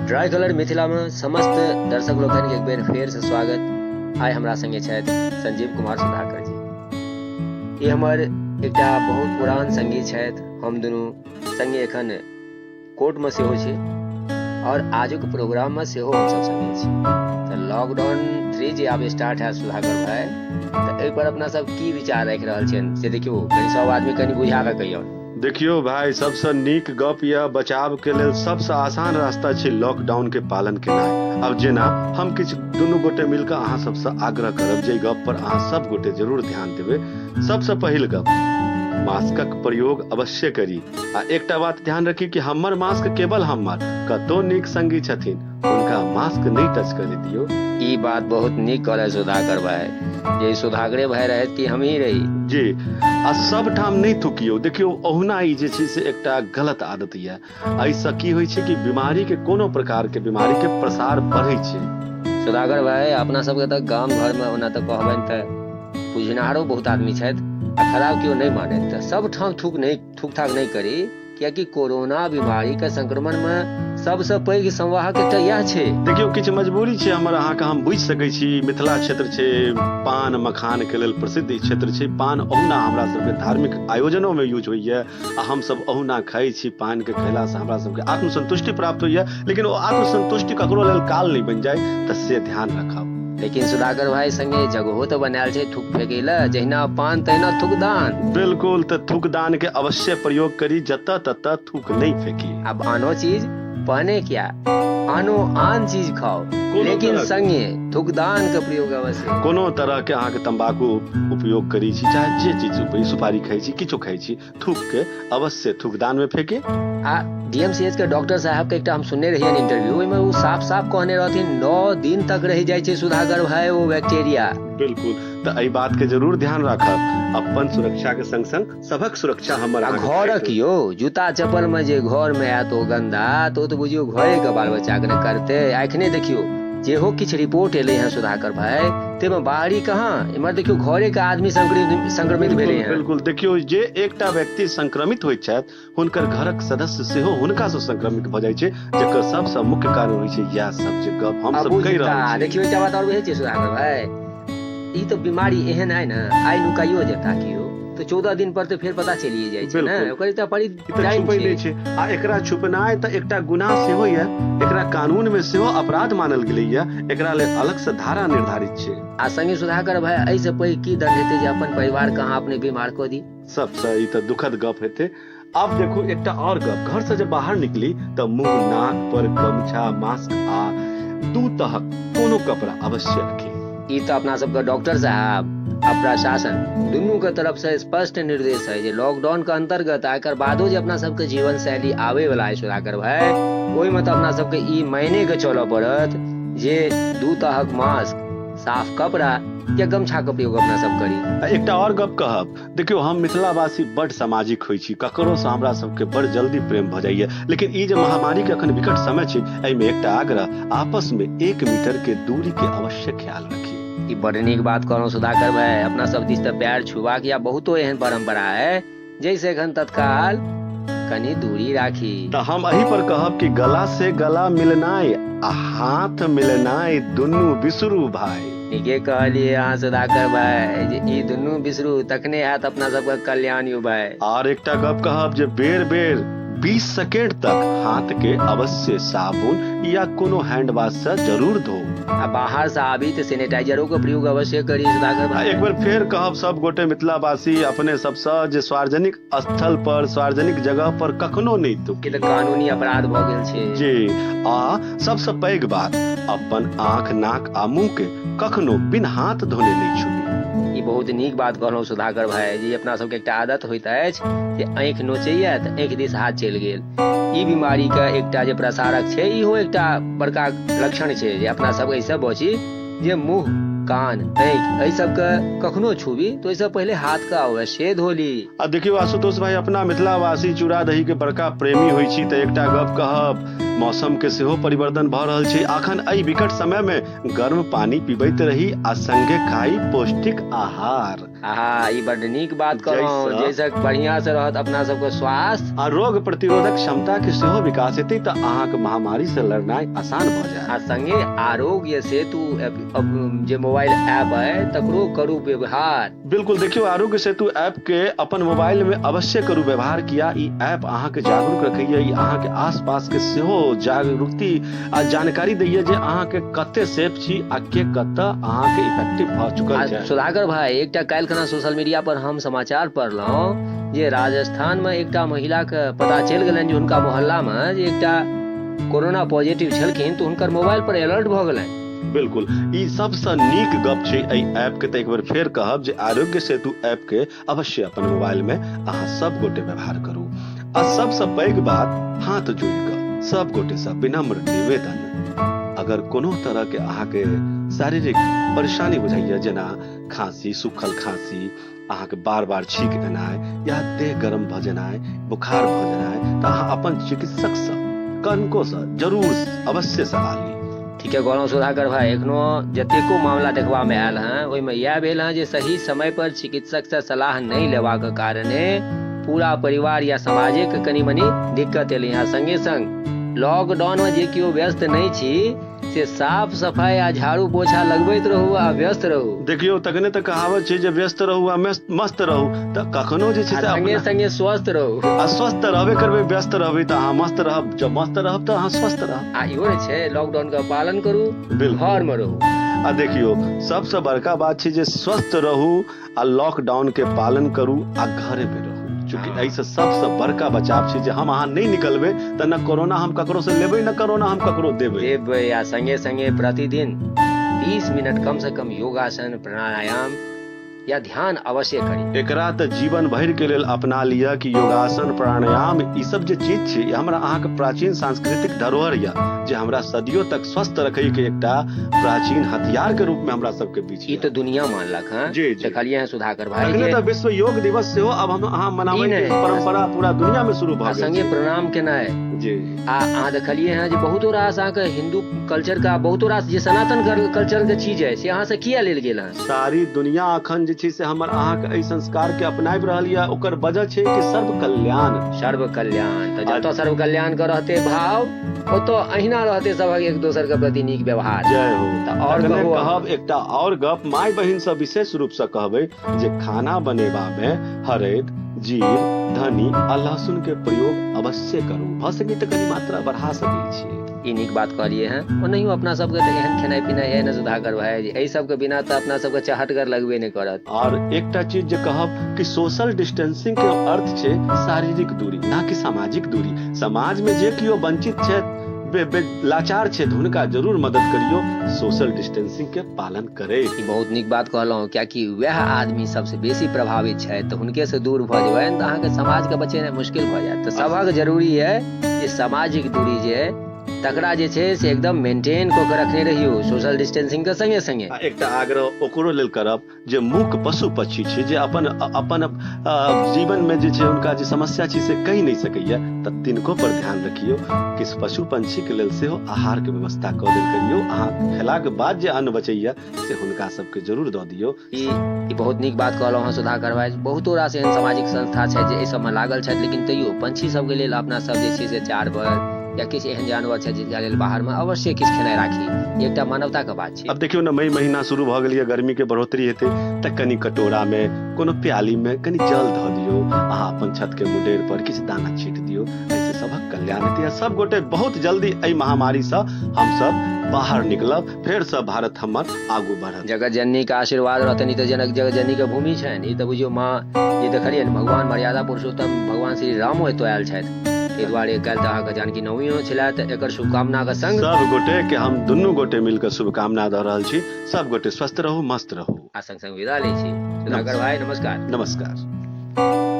Dry colour Mithila में समस्त दर्शक लोगन के एक बेर फेर से स्वागत। आइ हमरा संगे छथि संजीव कुमार सुधाकर जी। ये हमर एकटा बहुत पुरान संगी छथि। हम दुनू संगे एखन कोर्ट में सेहो छी और आजुक प्रोग्राम में सेहो हम सब संगे छी। तो लॉकडाउन 3 जे आब स्टार्ट है सुधाकर भाई, तो एहि पर अपना सब की विचार राखि रहल छियन से देखियो, कनी सब आदमी कनी बुझा के कहियो। देखियो भाई, सबसे नीक गप या बचाव के लेल सबसे आसान रास्ता छै लॉकडाउन के पालन केनाइ। अब जेना हम किछ दुनू गोटे मिलकर अहाँ सबसे आग्रह करब जे गप पर अहाँ सब गोटे जरूर ध्यान देबै। सबसे पहिल गप, मास्कक प्रयोग अवश्य करी। आ एकटा बात ध्यान रखी कि हमर मास्क केवल हमर कतो नीक संगी छथिन उनका मास्क नहीं टच करे दियो। ई बात बहुत नीक कहले सुधाकर भाई। ये सुधाकरे भाई रहत कि हम ही रही जी। आ सब ठाम नहीं थुकियो। देखियो, ओहुना ई जे छै से एकटा गलत आदत ये। ऐसा की होय छै कि बीमारी के कोनो प्रकार के बीमारी के प्रसार बढ़ै छै। सुधाकर भाई, अपना सबके तक गांव घर में ओना तो कहबन त बुझनारो बहुत आदमी छथि आ खराब केओ नहीं माने। त सब ठाम थूक थाक नहीं करी, कियाकि कोरोना बीमारी के संक्रमण में सबसे पैघ संवाहक एकटा यह छै। देखियो, किछ मजबूरी छै हमर अहाँ के, हम बुझ सकै छी। मिथिला क्षेत्र छै पान मखान के लेल प्रसिद्ध क्षेत्र छै। पान ओहुना हमरा सबके धार्मिक आयोजनों में यूज होइए आ हम सब ओहुना खाइ छी। पान के खैला से हमरा सबके आत्मसंतुष्टि प्राप्त होइए, लेकिन ओ आत्मसंतुष्टि ककरो लेल काल नहीं बन जाए, त से ध्यान रखब। लेकिन सुधाकर भाई संगे जगहो तो बनायल छै थूक फेंके ला, जहिना पान तहिना थूकदान। बिल्कुल, त थूकदान के अवश्य प्रयोग करी, जत तत थूक नहीं फेंकी। अब आनो चीज पाने क्या, आनो आन चीज खाओ, लेकिन संगे थूकदान के प्रयोग अवश्य। कोनो तरह के अहाँ के तंबाकू उपयोग करी छी, चाहे जे चीज सुपारी खाई छी, किछो खाई छी, थूक के अवश्य थूकदान में फेंके। आ डीएमसीएच के डॉक्टर साहब के एकटा हम सुनने रहिए इंटरव्यू में, वो साफ साफ कहने रहथिन 9 दिन तक रह जाय छै सुधाकर भाई वो बैक्टीरिया। बिल्कुल, तो एहि बात के जरूर ध्यान राखब। अपन सुरक्षा के संग संग सबक सुरक्षा हमर घर कियो जूता चप्पल में जे घर में आयत ओ गंदा, तो बुझियो घरे के बाल बच्चा के न करते। एखने देखियो जेहो किछ रिपोर्ट एले हैं सुधाकर भाई, ते में बाहरी कहाँ, इमहर देखियो घरे के आदमी संक्रमित भेले हैं। बिल्कुल, देखियो जे एकटा व्यक्ति संक्रमित होय छथि हुनकर घरक सदस्य सेहो हुनका से संक्रमित भ जाय छै, जेकर सबसे मुख्य कारण होय छै यह सब जे गप हम सब कहि रहल छी। देखियो एकटा बात और होय छै सुधाकर भाई, ई तो बीमारी एहन है ना, आइ नुकाइयो जेता कियो तो 14 दिन पर तो फिर पता चलिए जाय छै ना, ओकर त बड़ी छुपै छै। आ एकरा छुपनाय त एकटा गुनाह सेहो ये, एकरा कानून में सेहो अपराध मानल गेलै ये, एकरा लेल अलग से धारा निर्धारित छै। आ संगे सुधाकर भाई, ऐसे पैघ की दंड हेतै जे अपन परिवार के अहाँ अपने बीमार को दी। सबसे ई त दुखद गप हेतै। अब देखो एकटा और गप, घर से जब बाहर निकली त मुंह नाक पर गमछा मास्क आ दू तहक कोनो कपड़ा अवश्य रखी। ई तो अपना सबका डॉक्टर साहब आ प्रशासन दुनू के तरफ से स्पष्ट निर्देश है जे लॉकडाउन के अंतर्गत आकर बादो जे अपना सबके जीवन शैली आवे वाला है सुधाकर भाई, ओहि में तो अपना सबके ई मायने के चलऽ पड़त जे 2 तहक मास्क, साफ कपड़ा या गमछा के प्रयोग अपना सब करी। एकटा और गप कहब, देखियो हम मिथिलावासी बड़ सामाजिक होई छी, ककरो से हमरा सबके बड़ जल्दी प्रेम भ जाइए। लेकिन ई जे महामारी के अखन विकट समय छै, एहि में एकटा आग्रह, आपस में 1 मीटर के दूरी के अवश्य ख्याल रखी। ई बड़ नीक बात कहलौं सुधाकर भाई। अपना सब दिस त पैर छुबाक या बहुतो एहन परंपरा है, जैसे एखन तत्काल कनी दूरी राखी। तो हम एही पर कहब कि गला से गला मिलनाई आ हाथ मिलनाई दुनू बिसरू भाई। ठीके कहलिए अहाँ सुधाकर भाई, जे ई दुनू बिसरू तखने हैत अपना सबके कल्याण यौ भाई। और एकटा गप कहब जे बेर बेर 20 सेकेंड तक हाथ के अवश्य साबुन या कोनो हैंड वाश से जरूर धो। आ बाहर से आबी तो सैनिटाइजरों का प्रयोग अवश्य करी सुधाकर भाई। एक बार फिर कहब सब गोटे मिथिलावासी अपने सबसे जे सार्वजनिक स्थल पर सार्वजनिक जगह पर कखनो नहीं थूकी, तो कानूनी अपराध भ गेल छै जी। आ सबसे पैघ बात, अपन आँख नाक आ मुंह के कखनो बिन हाथ धोने नहीं छुबी। ई बहुत नीक बात कहलौं सुधाकर भाई जी। अपना सबके एकटा आदत होइत अछि जे आँखि नोचैया त आँखि दिस हाथ चलि गेल। ई बीमारी का एकटा जे प्रसारक छै, इहो एकटा बड़का लक्षण छै जे अपना सब ऐसे बची जे मुंह कान आँखि एहि सब के कखनो छुबी तो इससे पहले हाथ का अवश्य धोली। आ देखियो आशुतोष भाई, अपना मिथिलावासी चूड़ा दही के बड़का प्रेमी होई छी, त एकटा गप कहब, मौसम के सेहो परिवर्तन भ रहल छै। अखन एहि विकट समय में गर्म पानी पीबैत रही आ संगे खाई पौष्टिक आहार। आहा ई बड नीक बात कहलहुँ, जैसे बढ़िया से रहत अपना सबके स्वास्थ्य आ रोग प्रतिरोधक क्षमता के सेहो विकास हेतै तऽ अहाँके महामारी से लड़नाइ आसान भऽ जायत। आ संगे आरोग्य सेतु जे मोबाइल ऐप है तकरो करू व्यवहार। बिल्कुल, देखियो आरोग्य सेतु ऐप के अपन मोबाइल में अवश्य करू व्यवहार किया। ई ऐप अहाँके जागरूक रखैया, ई अहाँके आसपास के सेहो जागरूकती आ जानकारी दैया जे अहाँके कते सेफ छी आ के कतऽ अहाँके इफेक्टिव भऽ चुकल छै। सुधाकर भाई, एकटा काल्हि खना सोशल मीडिया पर हम समाचार पढ़लहुँ जे राजस्थान में एकटा महिला के पता चलि गेलनि जे हुनका मोहल्ला में जे एकटा कोरोना पॉजिटिव छलखिन तऽ हुनकर मोबाइल पर अलर्ट भऽ गेलनि। बिल्कुल, ई सबसँ नीक गप छै एहि ऐप के। तऽ एक बार फेर कहब जे आरोग्य सेतु ऐप के अवश्य अपन मोबाइल में अहाँ सब गोटे व्यवहार करू। आ सबसँ पैघ बात, हाथ जोड़ि कऽ सब गोटे सँ विनम्र निवेदन, अगर कोनो तरह के अहाँके शारीरिक परेशानी बुझाइया, जेना खांसी, सूखल खांसी, अहाँके बार बार छींक एनाइ या देह गरम भऽ जेनाइ, बुखार भऽ जेनाइ, तऽ अहाँ अपन चिकित्सक सँ कनको सँ जरूर अवश्य सलाह ली। ठीके कहलहुँ सुधाकर भाई, एखनो जतेको मामला देखबा में आयल हैं ओहिमे इएह भेल हैं जे सही समय पर चिकित्सक से सलाह नहीं लेबाक कारणे पूरा परिवार या समाजे के कनी मनी दिक्कत एलै हैं। संगे संग लॉकडाउन में जे केओ व्यस्त नहीं छी से साफ सफाई आ झाड़ू पोछा लगबैत रहू आ व्यस्त रहू। देखियो, तखने तऽ कहावत छै जे व्यस्त रहू आ मस्त रहू, तऽ कखनो जे छै से संगे संगे स्वस्थ रहू। आ स्वस्थ रहबे करबै, व्यस्त रहबै तऽ अहाँ मस्त रहब, जब मस्त रहब तऽ अहाँ स्वस्थ रहब। आ इहो छै लॉकडाउन का पालन करू, घर में रहू। आ देखियो, सबसँ बड़का बात छै जे स्वस्थ रहू आ लॉकडाउन के पालन करू आ घरे में रहू, चूंकि ऐसे सबसे बड़का बचाव छै जे हम अहाँ नहीं निकलबै तऽ न कोरोना हम ककरो से लेबै, न कोरोना हम ककरो देबै। या संगे संगे प्रतिदिन 30 मिनट कम से कम योगासन, प्राणायाम या ध्यान अवश्य करी। एकरा तऽ जीवन भर के लेल अपना लिया कि योगासन, प्राणायाम, ई सब जे चीज छै हमरा अहाँके प्राचीन सांस्कृतिक धरोहर या जे हमरा सदियों तक स्वस्थ रखे के एकटा प्राचीन हथियार के रूप में हमरा सबके बीच ई तो दुनिया मानलक हैं। देखलिए हैं सुधाकर भाई, अखने तऽ विश्व योग दिवस सेहो अब हम अहाँ मनाबै के परंपरा पूरा दुनिया में शुरू भऽ गेल। संगे प्रणाम केनाइ जी अहाँ देखलिए हैं जे बहुतो रास अहाँके हिंदू कल्चर का बहुतो रास जे सनातन कल्चर के चीज है से अहाँ से किया लेल गेल हैं। सारी दुनिया अखन जे छै से हमर अहाँके एहि संस्कार के अपनाबि रहल या, ओकर वजह छै कि सर्व कल्याण। तऽ जतऽ सर्व कल्याण के रहते भाव, ओतऽ अहिना रहते सबक एक दोसर के प्रति नीक व्यवहार। जय हो। तऽ और कहब एकटा और गप, माय बहिन सब विशेष रूप से कहबै जे खाना बनेबा में हरैद, जीर, धनी आ लहसुन के प्रयोग अवश्य करू। भऽ सके तऽ कनी मात्रा बढ़ा सकै छी। ई नीक बात कहलिए हैं। ओनाहियो अपना सबके तऽ एहन खेनाइ पिनाइ है न सुधाकर भाई, एहि सबके बिना तऽ अपना सबके चहटगर लगबे नहीं करत। और एकटा चीज जे कहब कि सोशल डिस्टेंसिंग के अर्थ छै शारीरिक दूरी, ना कि सामाजिक दूरी। समाज में जे केओ वंचित छै, लाचार छै, हुनका जरूर मदद करियो, सोशल डिस्टेंसिंग के पालन करे। बहुत नीक बात कहलहुँ, कियाकि वह आदमी सबसे बेसी प्रभावित छै, तऽ हुनके से दूर भऽ जेबै तऽ अहाँके समाज के बचेनाइ मुश्किल भऽ जायत। तऽ सबक जरूरी है जे सामाजिक दूरी जे है तकरा जे छै से एकदम मेंटेन कऽ के रखने रहियो, सोशल डिस्टेंसिंग के संगे संगे। एकटा आग्रह ओकरो लेल करब जे मूक पशु पक्षी छै जे अपन जीवन में जे छै हुनका जे समस्या छै से कहि नहीं सकैया, तऽ तिनको पर ध्यान रखियो। किस पशु पंछी के लेल सेहो आहार के व्यवस्था कऽ देल करियो। अहाँ खेला के बाद जे अन्न बचैया से हुनका सबके जरूर दऽ दियो। ई बहुत नीक बात कहलहुँ हँ सुधाकर भाई। बहुतो रास एहन सामाजिक संस्था छै जे एहि सबमे लागल छथि, लेकिन तैयो पंछी सबके लेल अपना सब जे छै से चार पर या किछु एहन जानवर छै जिनका लेल बाहर में अवश्य किछु खेनाइ राखी, एकटा मानवता के बात छै। अब देखियो ना, मई महीना शुरू भऽ गेल, गर्मी के बढ़ोतरी हेतै तऽ कनी कटोरा में, कोनो प्याली में कनी जल धऽ दियो, अहाँ अपन छत के मुडेर पर किछु दाना छीट दियो, ऐसे सबक कल्याण हेतै। सब गोटे बहुत जल्दी एहि महामारी से हम सब बाहर निकलब, फेर से भारत हमर आगू बढ़त। जगत जननी के आशीर्वाद रहतनि तऽ जनक जगत जननी के भूमि छनि। ई तऽ बुझियो माँ जे देखलियै भगवान मर्यादा पुरुषोत्तम भगवान श्री रामो एतौ आयल छथि। एहि दुआरे काल्हि तऽ अहाँके जानकी नवमियो छलै, तऽ एकर शुभकामना के संग सब गोटे के हम दुनू गोटे मिलकर शुभकामना दऽ रहल छी। सब गोटे स्वस्थ रहू, मस्त रहू। आ संग संग विदा लै छी। सुधाकर भाई नमस्कार। नमस्कार।